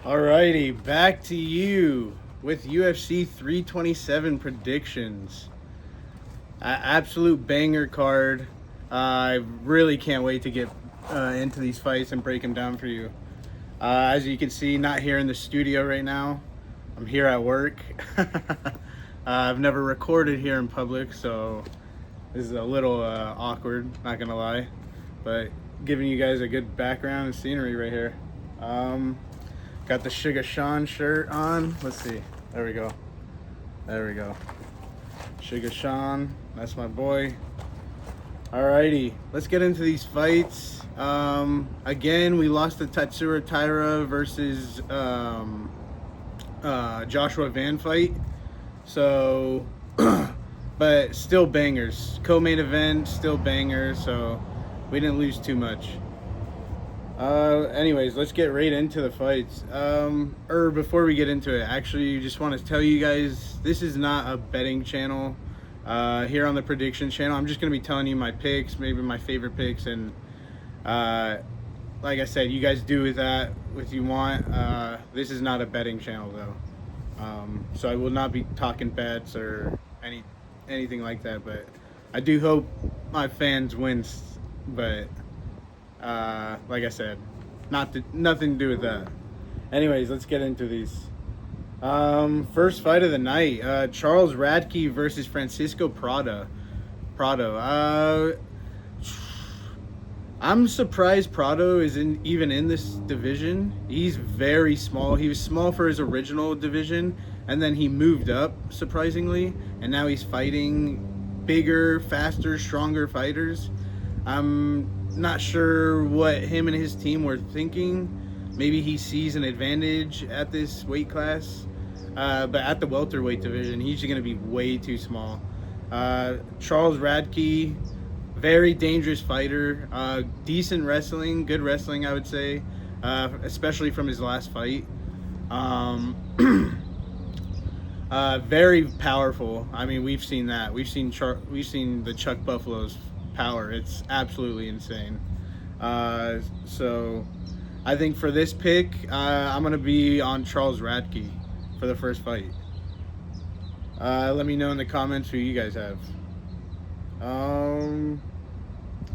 Alrighty, back to you with UFC 327 predictions. Absolute banger card. I really can't wait to get into these fights and break them down for you. As you can see, not here in the studio right now. I'm here at work. I've never recorded here in public, so this is a little awkward, not gonna lie. But giving you guys a good background and scenery right here. Got the Sugar Sean shirt on. Let's see. There we go. There we go. Sugar Sean. That's my boy. Alrighty. Let's get into these fights. Again, we lost the Tatsuro Taira versus Joshua Van fight. So, but still bangers. Co-main event, still bangers. So we didn't lose too much. Anyways, let's get right into the fights. Before we get into it, actually, just want to tell you guys, this is not a betting channel. Here on the prediction channel, I'm just going to be telling you my picks, maybe my favorite picks, and like I said, you guys do with that what you want. This is not a betting channel, though. So I will not be talking bets or anything like that, but I do hope my fans wins, but like I said, nothing to do with that. Anyways, let's get into these. First fight of the night, Charles Radke versus Francisco Prado. I'm surprised Prado is even in this division. He's very small. He was small for his original division, and then he moved up, surprisingly, and now he's fighting bigger, faster, stronger fighters. I'm not sure what him and his team were thinking. Maybe he sees an advantage at this weight class, but at the welterweight division, he's going to be way too small. Charles Radke, very dangerous fighter, decent wrestling, good wrestling, I would say, especially from his last fight. Very powerful. I mean, we've seen that. We've seen the Chuck Buffalo's power. It's absolutely insane. So I think for this pick, I'm going to be on Charles Radke for the first fight. Let me know in the comments who you guys have.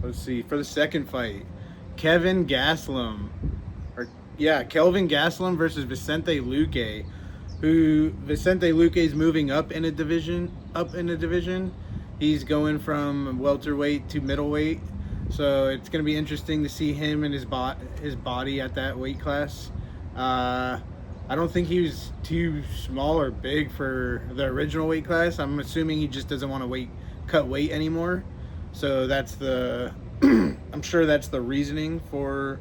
Let's see. For the second fight, Kelvin Gastelum versus Vicente Luque, who Vicente Luque is moving up in a division. He's going from welterweight to middleweight, so it's going to be interesting to see him and his body at that weight class. I don't think he was too small or big for the original weight class. I'm assuming he just doesn't want to cut weight anymore. So that's the I'm sure that's the reasoning for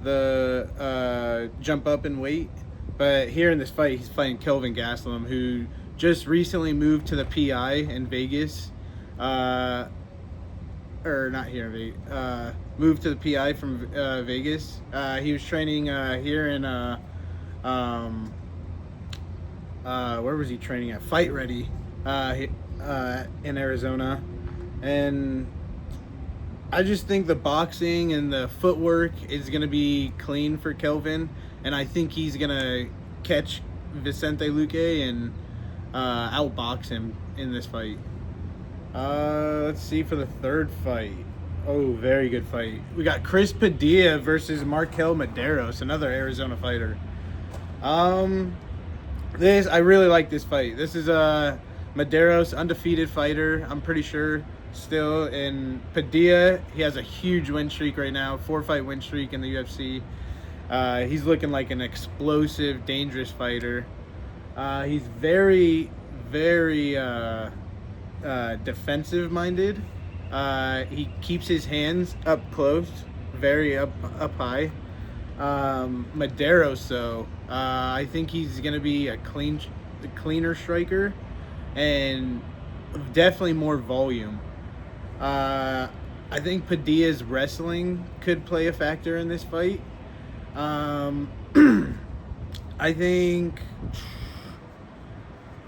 the jump up in weight. But here in this fight, he's fighting Kelvin Gastelum, who just recently moved to the PI in Vegas. Or not here in Vegas. Moved to the PI from Vegas. He was training here in where was he training at? Fight Ready in Arizona. And I just think the boxing and the footwork is going to be clean for Kelvin, and I think he's going to catch Vicente Luque and outbox him in this fight. Let's see for the third fight. Oh, very good fight. We got Chris Padilla versus Markel Medeiros, another Arizona fighter. I really like this fight. This is Medeiros, undefeated fighter, I'm pretty sure, still. And Padilla, he has a huge win streak right now, 4-fight win streak in the UFC. He's looking like an explosive, dangerous fighter. He's very, very defensive-minded. He keeps his hands up close, very up high. Medeiros, though, I think he's going to be a cleaner striker and definitely more volume. I think Padilla's wrestling could play a factor in this fight. I think...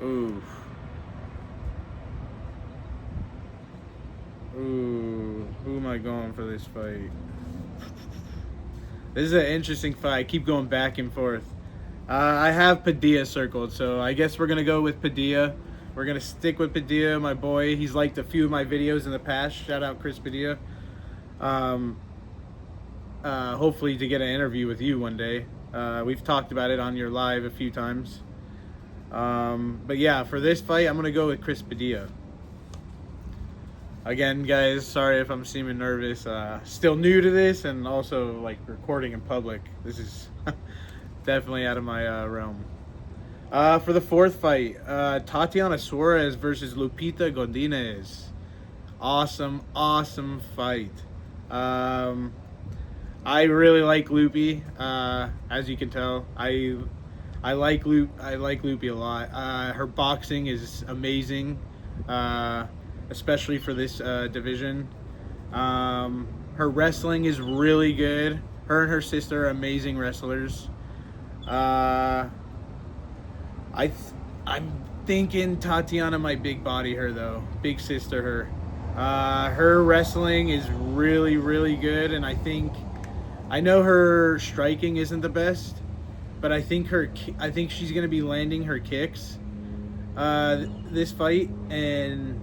Ooh, who am I going for this fight? This is an interesting fight. I keep going back and forth. I have Padilla circled, so I guess we're gonna go with Padilla. We're gonna stick with Padilla, my boy. He's liked a few of my videos in the past. Shout out Chris Padilla. Um, Hopefully to get an interview with you one day. We've talked about it on your live a few times. But yeah, for this fight, I'm gonna go with Chris Padilla. Again, guys, sorry if I'm seeming nervous. Still new to this, and also like recording in public. This is definitely out of my realm. For the fourth fight, Tatiana Suarez versus Lupita Godinez. Awesome fight. I really like Loopy. As you can tell, I like Loopy a lot. Her boxing is amazing, especially for this division. Her wrestling is really good. Her and her sister are amazing wrestlers. I'm thinking Tatiana might big body her though, big sister her. Her wrestling is really good, and I know her striking isn't the best, but I think she's gonna be landing her kicks this fight, and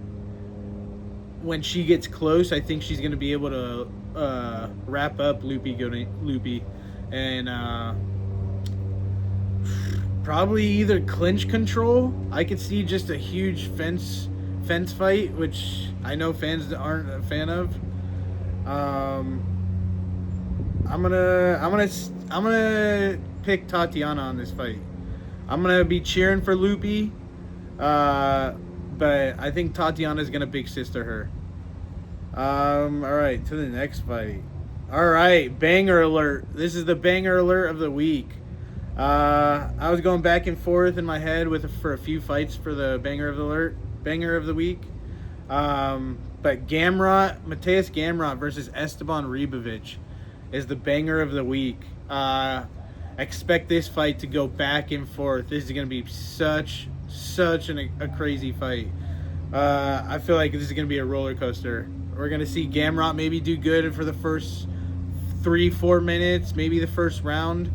when she gets close, I think she's gonna be able to wrap up Loopy, and probably either clinch control. I could see just a huge fence fight, which I know fans aren't a fan of. I'm gonna pick Tatiana on this fight. I'm gonna be cheering for Loopy, but I think Tatiana's gonna big sister her. All right, to the next fight. All right, banger alert. This is the banger alert of the week. I was going back and forth in my head for a few fights for the banger of the week. But Mateus Gamrot versus Esteban Ribovic is the banger of the week. Expect this fight to go back and forth. This is going to be such a crazy fight. I feel like this is going to be a roller coaster. We're going to see Gamrot maybe do good for the first 3-4 minutes, maybe the first round,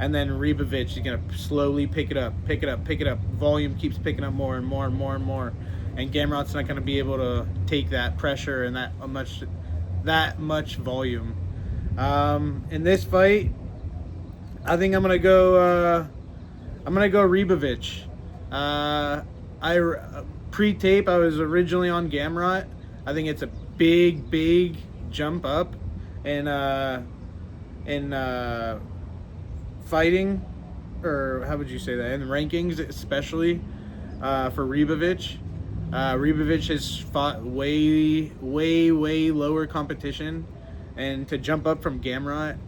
and then Ribovic is going to slowly pick it up. Volume keeps picking up more and more. And Gamrot's not going to be able to take that pressure and that much volume. In this fight, I think I'm gonna go Ribovic. Pre-tape, I was originally on Gamrot. I think it's a big jump up in fighting, or how would you say that? In the rankings, especially for Ribovic. Ribovic has fought way lower competition, and to jump up from Gamrot,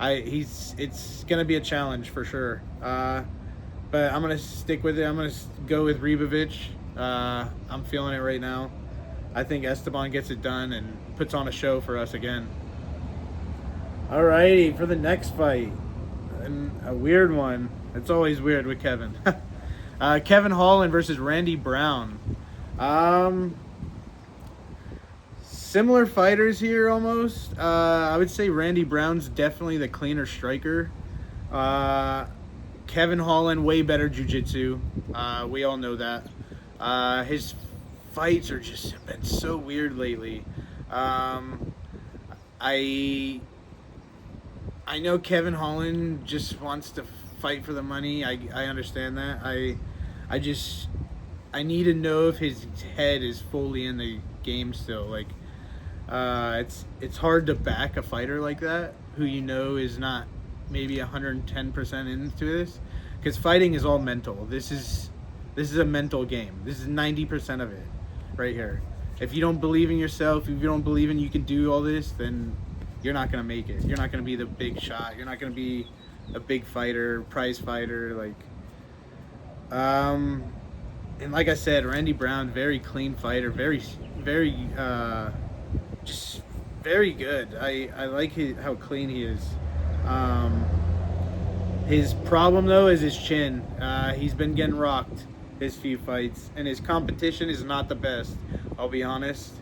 it's gonna be a challenge for sure. But I'm gonna stick with it. I'm gonna go with Ribovic. I'm feeling it right now. I think Esteban gets it done and puts on a show for us again. Alrighty, for the next fight, and a weird one. It's always weird with Kevin. Kevin Holland versus Randy Brown. Similar fighters here almost. I would say Randy Brown's definitely the cleaner striker. Kevin Holland, way better jiu-jitsu. We all know that. His fights are just been so weird lately. I know Kevin Holland just wants to fight for the money. I understand that. I need to know if his head is fully in the game still. Like, it's hard to back a fighter like that who you know is not maybe 110% into this, because fighting is all mental. This is a mental game. This is 90% of it right here. If you don't believe in yourself, if you don't believe in you can do all this, then you're not gonna make it. You're not gonna be the big shot. You're not gonna be a big fighter, prize fighter. Like, and like I said, Randy Brown, very clean fighter, very just very good. I like how clean he is. His problem though is his chin. He's been getting rocked his few fights, and his competition is not the best. I'll be honest.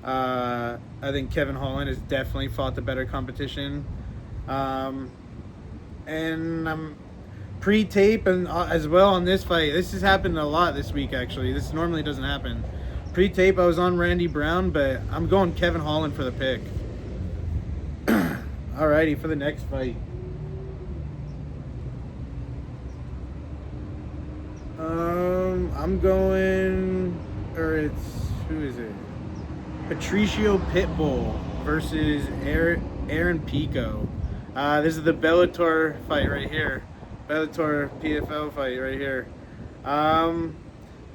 I think Kevin Holland has definitely fought the better competition. and I'm pre-tape and as well on this fight. This has happened a lot this week, actually. This normally doesn't happen. Pre-tape, I was on Randy Brown, but I'm going Kevin Holland for the pick. Alrighty, for the next fight. I'm going, who is it? Patricio Pitbull versus Aaron Pico. This is the Bellator fight right here. Bellator PFL fight right here.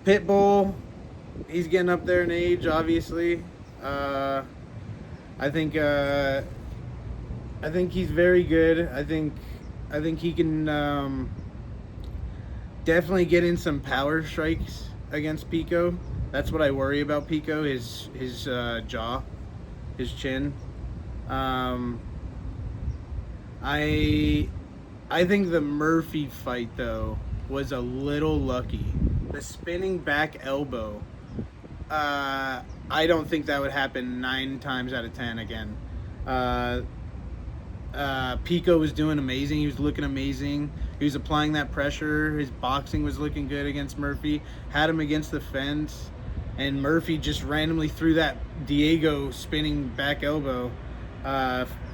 Pitbull, he's getting up there in age, obviously. I think he's very good. I think he can definitely get in some power strikes against Pico. That's what I worry about Pico, his jaw, his chin. I think the Murphy fight, though, was a little lucky. The spinning back elbow, I don't think that would happen 9 times out of 10 again. Pico was doing amazing. He was looking amazing. He was applying that pressure. His boxing was looking good against Murphy. Had him against the fence. And Murphy just randomly threw that Diego spinning back elbow.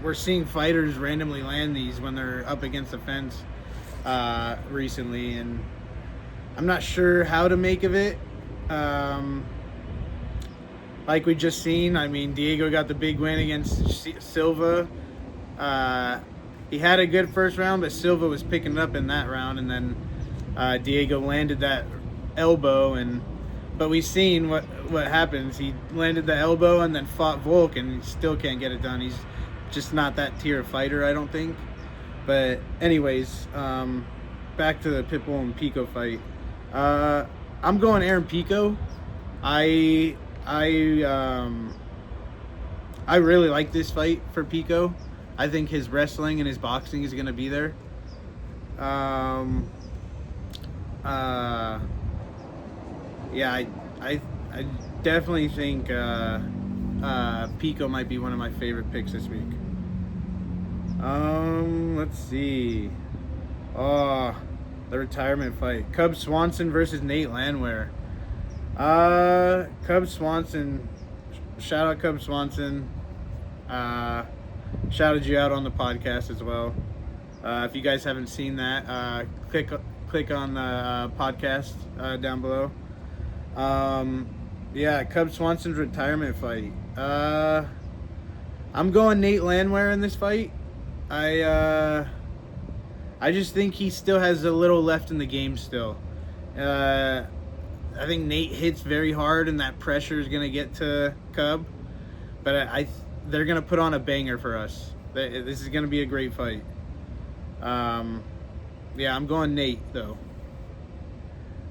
We're seeing fighters randomly land these when they're up against the fence recently. And I'm not sure how to make of it. Like we just seen, I mean, Diego got the big win against Silva. He had a good first round, but Silva was picking it up in that round, and then Diego landed that elbow, but we've seen what happens. He landed the elbow and then fought Volk, and he still can't get it done. He's just not that tier of fighter, I don't think. But anyways, back to the Pitbull and Pico fight. I'm going Aaron Pico. I really like this fight for Pico. I think his wrestling and his boxing is going to be there. Yeah, I definitely think Pico might be one of my favorite picks this week. Let's see. Oh, the retirement fight. Cub Swanson versus Nate Landwehr. Cub Swanson. Shout out Cub Swanson. Shouted you out on the podcast as well. If you guys haven't seen that, click on the podcast down below. Yeah, Cub Swanson's retirement fight. I'm going Nate Landwehr in this fight. I just think he still has a little left in the game still. I think Nate hits very hard, and that pressure is going to get to Cub. But they're going to put on a banger for us. This is going to be a great fight. Yeah, I'm going Nate, though.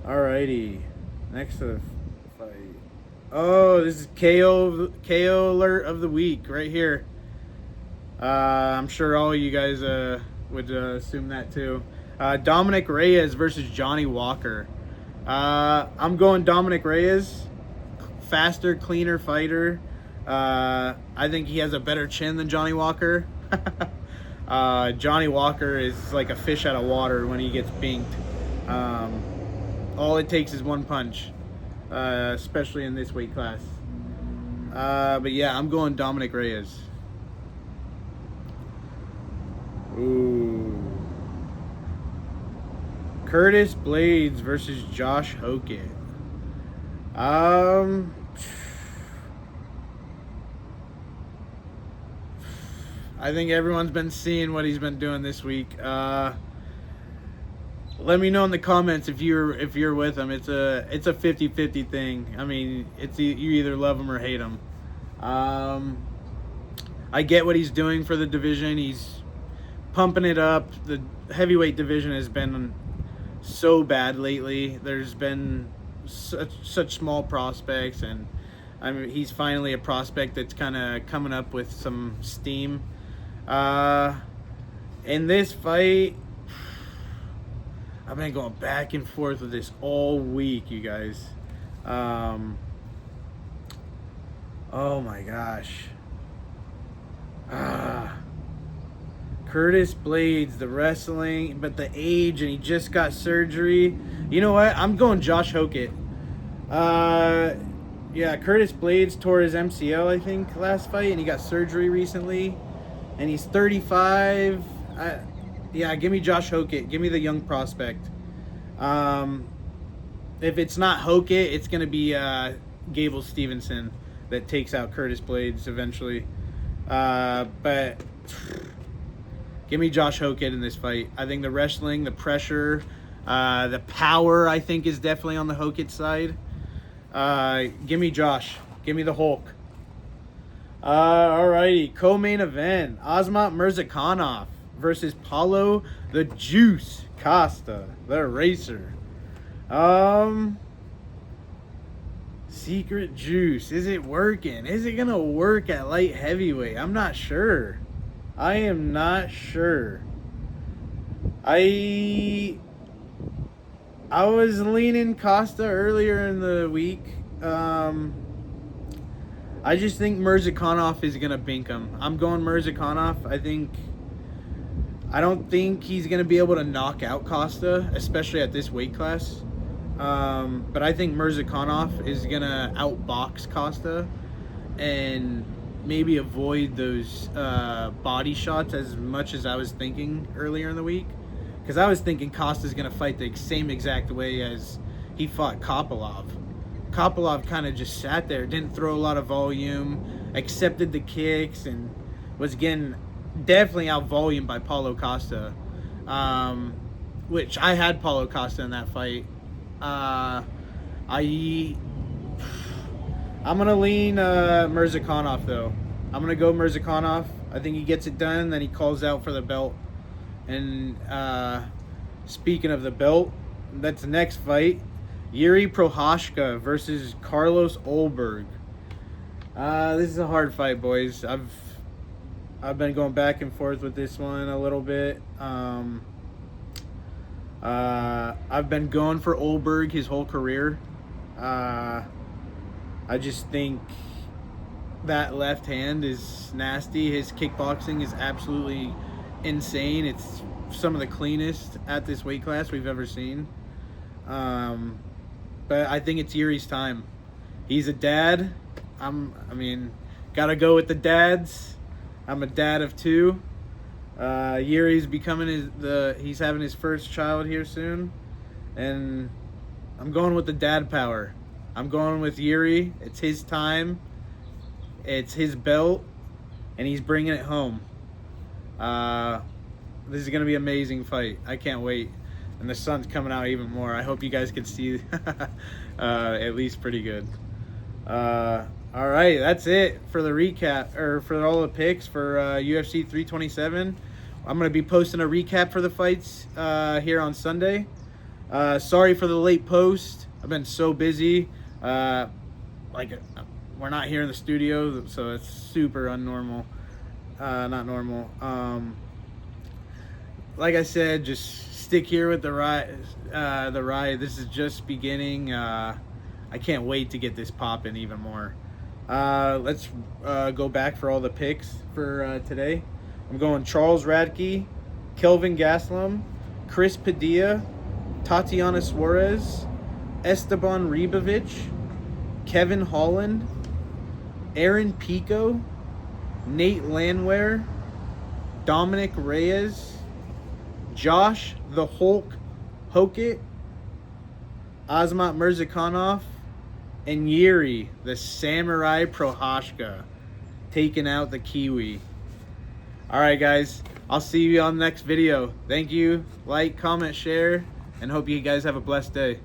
Alrighty. Next to the fight. Oh, this is KO alert of the week right here. I'm sure all you guys would assume that too. Dominic Reyes versus Johnny Walker. I'm going Dominic Reyes. Faster, cleaner fighter. I think he has a better chin than Johnny Walker. Johnny Walker is like a fish out of water when he gets binked. All it takes is one punch, especially in this weight class. But yeah, I'm going Dominic Reyes. Ooh. Curtis Blades versus Josh Hockett. I think everyone's been seeing what he's been doing this week. Let me know in the comments if you're with him. It's a 50-50 thing. I mean, you either love him or hate him. I get what he's doing for the division. He's pumping it up. The heavyweight division has been so bad lately. There's been such small prospects, and I mean, he's finally a prospect that's kind of coming up with some steam. In this fight, I've been going back and forth with this all week, you guys. Oh my gosh. Curtis Blades, the wrestling, but the age, and he just got surgery. You know what? I'm going Josh Hokett. Yeah, Curtis Blades tore his MCL, I think, last fight, and he got surgery recently. And he's 35. Yeah, give me Josh Hokett. Give me the young prospect. If it's not Hokett, it's going to be Gable Stevenson that takes out Curtis Blades eventually. But give me Josh Hokett in this fight. I think the wrestling, the pressure, the power, I think, is definitely on the Hokett side. Give me Josh. Give me the Hulk. Alrighty. Co-main event. Azamat Murzakanov versus Paulo the Juice Costa, the racer. Secret Juice. Is it working? Is it gonna work at light heavyweight? I'm not sure. I am not sure. I was leaning Costa earlier in the week. I just think Murzakanov is gonna bink him. I'm going Murzakanov. I don't think he's gonna be able to knock out Costa, especially at this weight class. But I think Murzakanov is gonna outbox Costa and maybe avoid those body shots as much as I was thinking earlier in the week. Because I was thinking Costa's going to fight the same exact way as he fought Kopylov. Kopylov kind of just sat there, didn't throw a lot of volume, accepted the kicks, and was getting definitely out-volumed by Paulo Costa. Which I had Paulo Costa in that fight. I'm going to lean Murzakanov, though. I'm going to go Murzakanov. I think he gets it done, then he calls out for the belt. And speaking of the belt, that's the next fight. Yuri Prochazka versus Carlos Ulberg. This is a hard fight, boys. I've been going back and forth with this one a little bit. I've been going for Ulberg his whole career. I just think that left hand is nasty. His kickboxing is absolutely insane. It's some of the cleanest at this weight class we've ever seen. But I think it's Yuri's time. He's a dad. Gotta go with the dads. I'm a dad of two. Yuri's he's having his first child here soon, and I'm going with the dad power. I'm going with Yuri. It's his time. It's his belt, and he's bringing it home. This is going to be an amazing fight. I can't wait. And the sun's coming out even more. I hope you guys can see at least pretty good. All right, that's it for the recap, or for all the picks for UFC 327. I'm going to be posting a recap for the fights here on Sunday. Sorry for the late post. I've been so busy. We're not here in the studio, so it's super unnormal. Not normal. Like I said, just stick here with the ride. This is just beginning. I can't wait to get this popping even more. Let's go back for all the picks for today. I'm going Charles Radke, Kelvin Gastelum, Chris Padilla, Tatiana Suarez, Esteban Ribovic, Kevin Holland, Aaron Pico, Nate Landwehr, Dominic Reyes, Josh the Hulk Hokett, Azamat Murzakanov, and Yuri the Samurai Prochazka taking out the Kiwi. All right, guys. I'll see you on the next video. Thank you. Like, comment, share, and hope you guys have a blessed day.